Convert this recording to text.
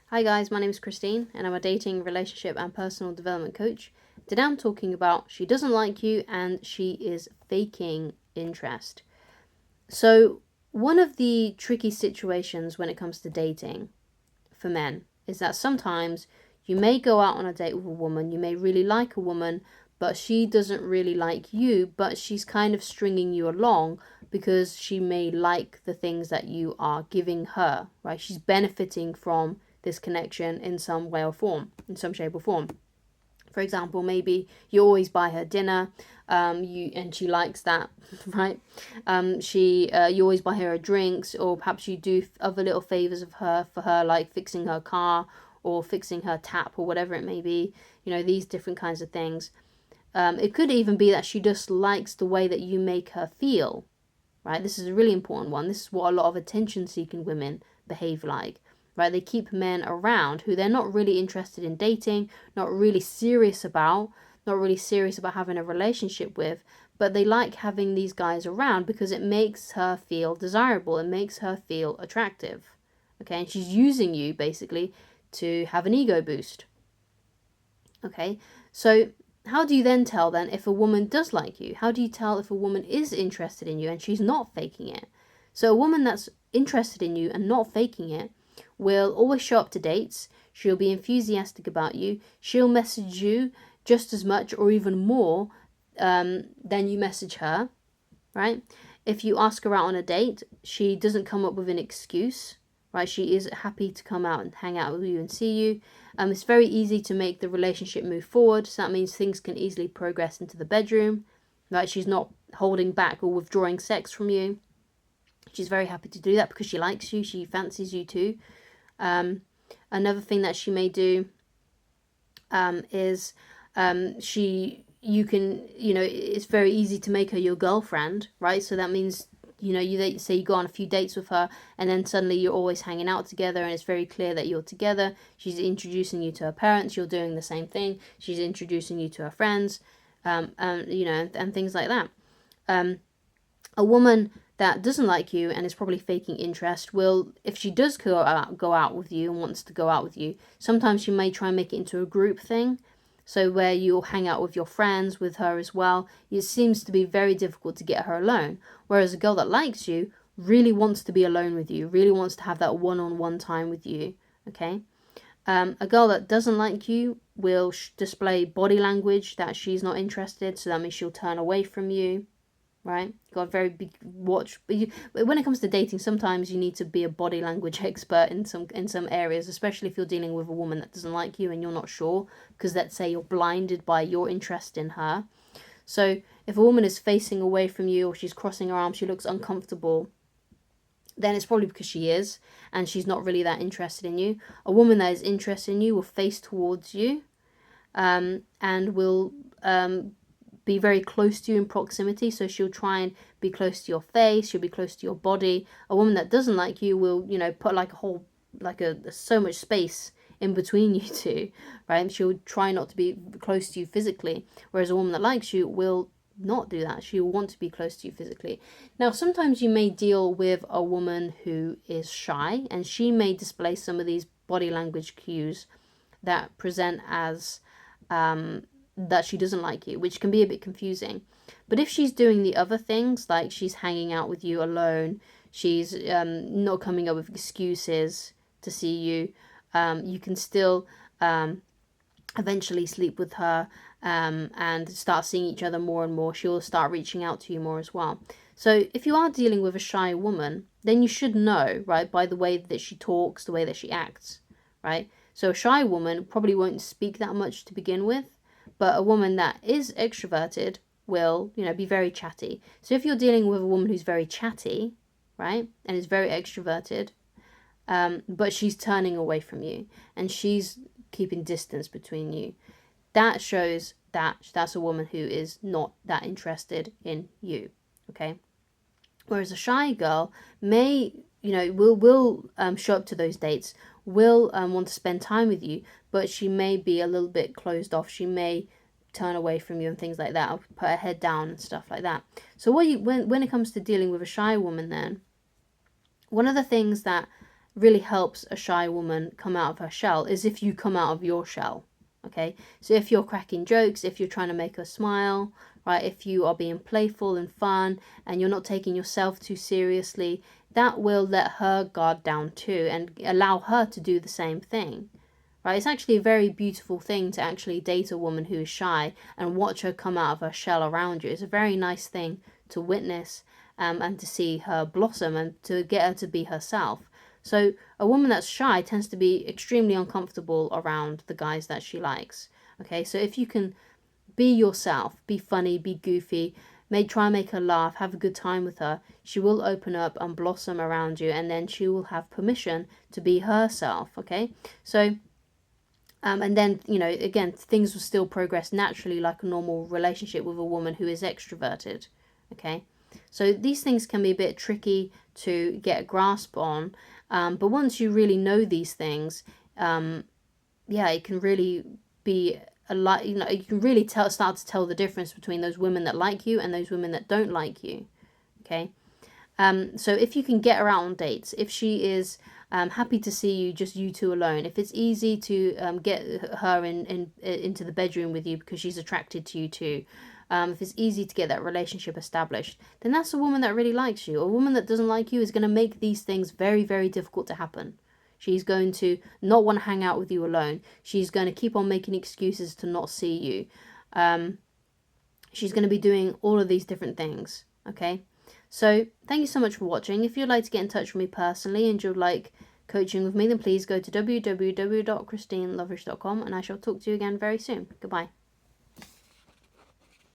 Hi guys, my name is Christine and I'm a dating, relationship and personal development coach. Today I'm talking about she doesn't like you and she is faking interest. So, one of the tricky situations when it comes to dating for men is that sometimes you may go out on a date with a woman, you may really like a woman, but she doesn't really like you, but she's kind of stringing you along because she may like the things that you are giving her, right? She's benefiting from this connection in some way or form, in some shape or form. For example, maybe you always buy her dinner, and she likes that, right? You always buy her drinks, or perhaps you do other little favors for her, like fixing her car or fixing her tap or whatever it may be. You know, these different kinds of things. It could even be that she just likes the way that you make her feel, right? This is a really important one. This is what a lot of attention-seeking women behave like, right? They keep men around who they're not really interested in dating, not really serious about, not really serious about having a relationship with, but they like having these guys around because it makes her feel desirable, it makes her feel attractive, okay? And she's using you basically to have an ego boost, okay? So how do you then tell then if a woman does like you? How do you tell if a woman is interested in you and she's not faking it? So a woman that's interested in you and not faking it will always show up to dates. She'll be enthusiastic about you. She'll message you just as much or even more than you message her, right? If you ask her out on a date, she doesn't come up with an excuse, right? She is happy to come out and hang out with you and see you. It's very easy to make the relationship move forward. So that means things can easily progress into the bedroom, right? She's not holding back or withdrawing sex from you. She's very happy to do that because she likes you. She fancies you too. Another thing that she may do is it's very easy to make her your girlfriend, right? So that means, you say you go on a few dates with her and then suddenly you're always hanging out together and it's very clear that you're together. She's introducing you to her parents, you're doing the same thing. She's introducing you to her friends, and things like that. A woman that doesn't like you and is probably faking interest will, if she does go out with you and wants to go out with you, sometimes she may try and make it into a group thing. So where you'll hang out with your friends with her as well. It seems to be very difficult to get her alone. Whereas a girl that likes you really wants to be alone with you, really wants to have that one-on-one time with you, okay? A girl that doesn't like you will display body language that she's not interested, so that means she'll turn away from you, right? Got a very big watch. When it comes to dating, sometimes you need to be a body language expert in some areas, especially if you're dealing with a woman that doesn't like you and you're not sure, because let's say you're blinded by your interest in her. So if a woman is facing away from you or she's crossing her arms, she looks uncomfortable, then it's probably because she is, and she's not really that interested in you. A woman that is interested in you will face towards you, and will be very close to you in proximity. So she'll try and be close to your face, she'll be close to your body. A woman that doesn't like you will, put like so much space in between you two, right? She'll try not to be close to you physically. Whereas a woman that likes you will not do that. She'll want to be close to you physically. Now, sometimes you may deal with a woman who is shy and she may display some of these body language cues that present as that she doesn't like you, which can be a bit confusing. But if she's doing the other things, like she's hanging out with you alone, she's not coming up with excuses to see you, you can still eventually sleep with her and start seeing each other more and more. She'll start reaching out to you more as well. So if you are dealing with a shy woman, then you should know, right, by the way that she talks, the way that she acts, right? So a shy woman probably won't speak that much to begin with, but a woman that is extroverted will, be very chatty. So if you're dealing with a woman who's very chatty, right, and is very extroverted, but she's turning away from you and she's keeping distance between you, that shows that that's a woman who is not that interested in you, okay? Whereas a shy girl may, will show up to those dates, will want to spend time with you, but she may be a little bit closed off. She may turn away from you and things like that, or put her head down and stuff like that. So when it comes to dealing with a shy woman, then one of the things that really helps a shy woman come out of her shell is if you come out of your shell. Okay, so if you're cracking jokes, if you're trying to make her smile, right, if you are being playful and fun and you're not taking yourself too seriously, that will let her guard down too and allow her to do the same thing. Right, it's actually a very beautiful thing to actually date a woman who is shy and watch her come out of her shell around you. It's a very nice thing to witness and to see her blossom and to get her to be herself. So a woman that's shy tends to be extremely uncomfortable around the guys that she likes. Okay, so if you can be yourself, be funny, be goofy, try and make her laugh, have a good time with her, she will open up and blossom around you, and then she will have permission to be herself. Okay, so and then, you know, again, things will still progress naturally like a normal relationship with a woman who is extroverted. Okay, so these things can be a bit tricky to get a grasp on, but once you really know these things, yeah, it can really be a lot. You know, you can really start to tell the difference between those women that like you and those women that don't like you. Okay, so if you can get her out on dates, if she is happy to see you, just you two alone, if it's easy to get her into the bedroom with you because she's attracted to you too, if it's easy to get that relationship established, then that's a woman that really likes you. A woman that doesn't like you is going to make these things very, very difficult to happen. She's going to not want to hang out with you alone. She's going to keep on making excuses to not see you. She's going to be doing all of these different things, okay? So thank you so much for watching. If you'd like to get in touch with me personally and you'd like coaching with me, then please go to www.christineloverish.com and I shall talk to you again very soon. Goodbye.